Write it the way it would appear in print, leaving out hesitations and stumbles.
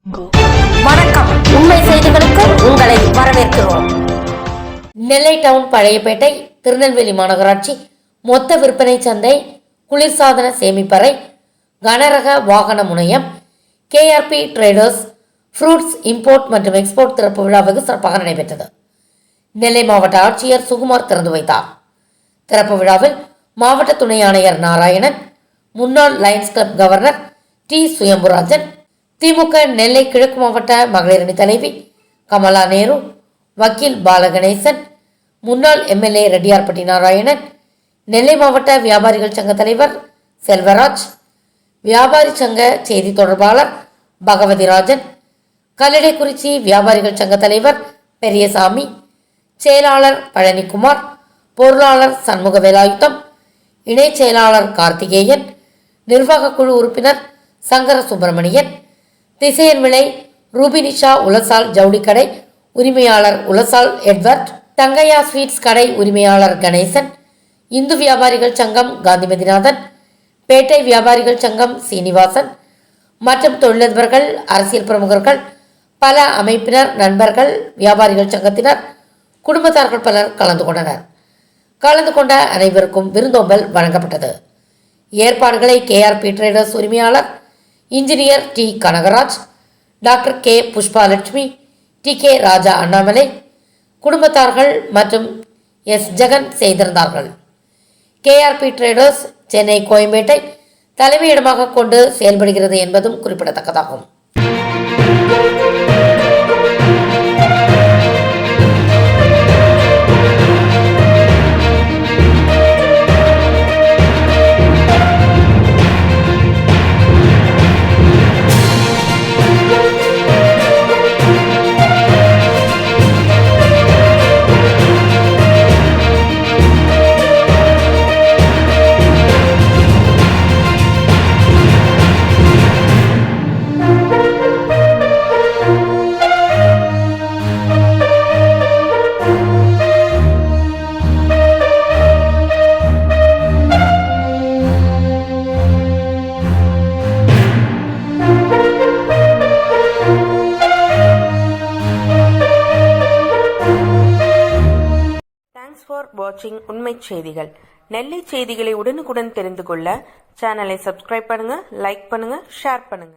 வணக்கம். உண்மை செய்திகளுக்கு உங்களை வரவேற்கிறோம். நெல்லை டவுன் பழையப்பேட்டை திருநெல்வேலி மாநகராட்சி மொத்த விற்பனை சந்தை, குளிர்சாதன சேமிப்பறை, கனரக வாகன முனையம், KRP ட்ரேடர்ஸ், ஃப்ரூட்ஸ் இம்போர்ட் மற்றும் எக்ஸ்போர்ட் திறப்பு விழா வெகு சிறப்பாக நடைபெற்றது. நெல்லை மாவட்ட ஆட்சியர் சுகுமார் திறந்து வைத்தார். திறப்பு விழாவில் மாவட்ட துணை ஆணையர் நாராயணன், முன்னாள் Lions club governor T. Suyamburajan, திமுக நெல்லை கிழக்கு மாவட்ட மகளிரணி தலைவி கமலா நேரு, வக்கீல் பாலகணேசன், முன்னாள் MLA ரெட்டியார்பட்டி நாராயணன், நெல்லை மாவட்ட வியாபாரிகள் சங்க தலைவர் செல்வராஜ், வியாபாரி சங்க செய்தி தொடர்பாளர் பகவதிராஜன், கல்லடைக்குறிச்சி வியாபாரிகள் சங்க தலைவர் பெரியசாமி, செயலாளர் பழனிக்குமார், பொருளாளர் சண்முக வேலாயுத்தம், இணை செயலாளர் கார்த்திகேயன், நிர்வாக குழு உறுப்பினர் சங்கர சுப்பிரமணியன், திசையன் விலை ரூபினிஷா உலசால் ஜவுளிக்கடை உரிமையாளர் உலசால் எட்வர்ட், தங்கையா ஸ்வீட்ஸ் கடை உரிமையாளர் கணேசன், இந்து வியாபாரிகள் சங்கம் காந்திமதிநாதன், பேட்டை வியாபாரிகள் சங்கம் சீனிவாசன் மற்றும் தொழிலதிபர்கள், அரசியல் பிரமுகர்கள், பல அமைப்பினர், நண்பர்கள், வியாபாரிகள் சங்கத்தினர், குடும்பத்தார்கள் பலர் கலந்து கொண்டனர். கலந்து கொண்ட அனைவருக்கும் விருந்தோம்பல் வழங்கப்பட்டது. ஏற்பாடுகளை KRP ட்ரேடர்ஸ் உரிமையாளர் engineer T. Kanagaraj, doctor K. புஷ்பாலட்சுமி, TK ராஜா அண்ணாமலை, குடும்பத்தார்கள் மற்றும் S. ஜெகன் செய்திருந்தார்கள். KRP ட்ரேடர்ஸ் சென்னை, கோயம்பேட்டை தலைமையிடமாக கொண்டு செயல்படுகிறது என்பதும் குறிப்பிடத்தக்கதாகும். ஃபார் வாட்சிங் உண்மை செய்திகள். நெல்லை செய்திகளை உடனுக்குடன் தெரிந்து கொள்ள சேனலை சப்ஸ்கிரைப் பண்ணுங்க, லைக் பண்ணுங்க, ஷேர் பண்ணுங்க.